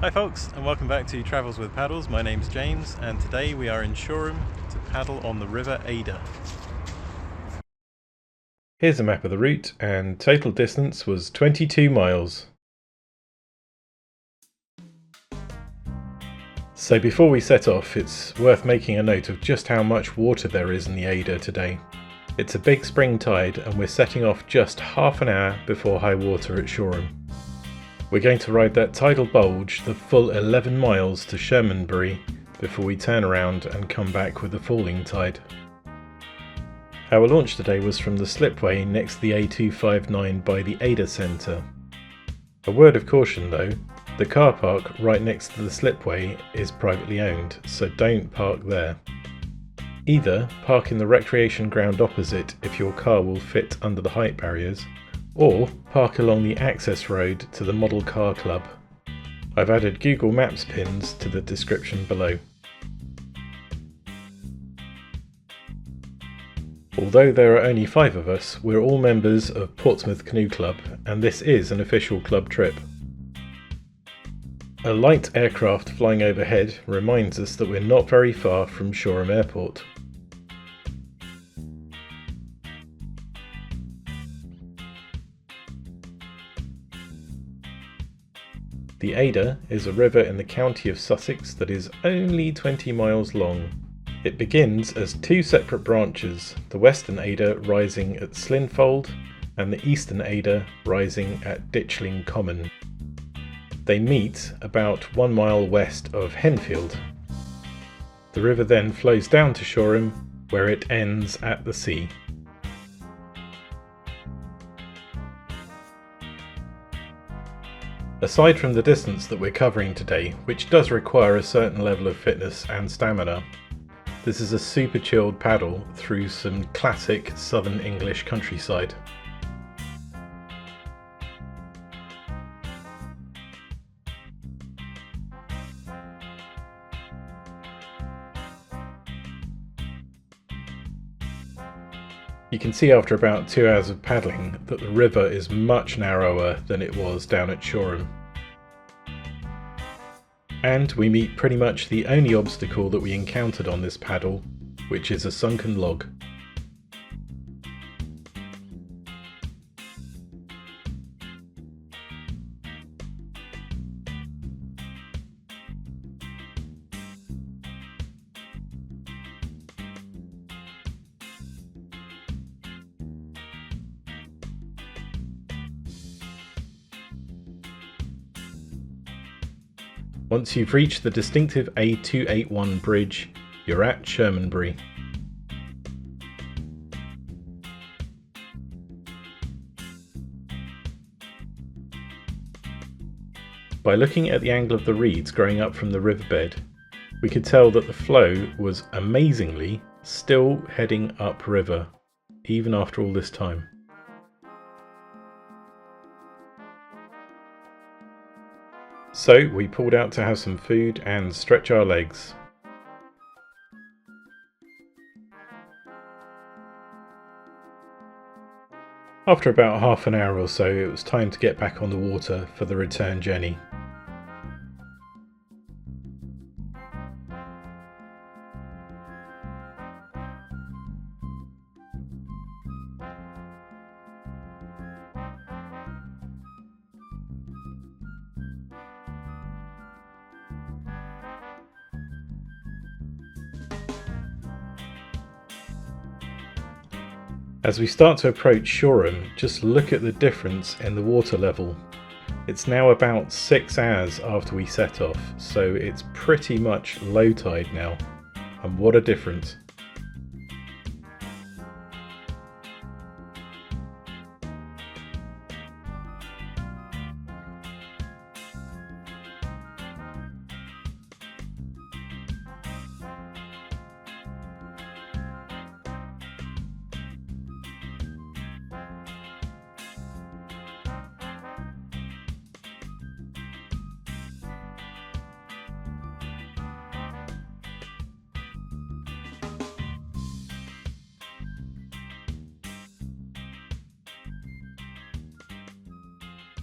Hi folks, and welcome back to Travels with Paddles. My name's James, and today we are in Shoreham to paddle on the River Adur. Here's a map of the route, and total distance was 22 miles. So before we set off, it's worth making a note of just how much water there is in the Adur today. It's a big spring tide, and we're setting off just half an hour before high water at Shoreham. We're going to ride that tidal bulge the full 11 miles to Shermanbury before we turn around and come back with the falling tide. Our launch today was from the slipway next to the A259 by the Adur Centre. A word of caution though, the car park right next to the slipway is privately owned, so don't park there. Either park in the recreation ground opposite if your car will fit under the height barriers, or park along the access road to the Model Car Club. I've added Google Maps pins to the description below. Although there are only 5 of us, we're all members of Portsmouth Canoe Club, and this is an official club trip. A light aircraft flying overhead reminds us that we're not very far from Shoreham Airport. The Adur is a river in the county of Sussex that is only 20 miles long. It begins as 2 separate branches, the Western Adur rising at Slinfold and the Eastern Adur rising at Ditchling Common. They meet about 1 mile west of Henfield. The river then flows down to Shoreham, where it ends at the sea. Aside from the distance that we're covering today, which does require a certain level of fitness and stamina, this is a super chilled paddle through some classic southern English countryside. You can see after about 2 hours of paddling that the river is much narrower than it was down at Shoreham. And we meet pretty much the only obstacle that we encountered on this paddle, which is a sunken log. Once you've reached the distinctive A281 bridge, you're at Shermanbury. By looking at the angle of the reeds growing up from the riverbed, we could tell that the flow was amazingly still heading upriver, even after all this time. So we pulled out to have some food and stretch our legs. After about half an hour or so, it was time to get back on the water for the return journey. As we start to approach Shoreham, just look at the difference in the water level. It's now about 6 hours after we set off, so it's pretty much low tide now, and what a difference.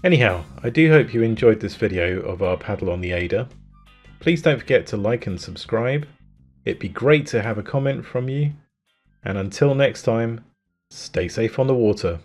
Anyhow, I do hope you enjoyed this video of our paddle on the Adur. Please don't forget to like and subscribe. It'd be great to have a comment from you. And until next time, stay safe on the water.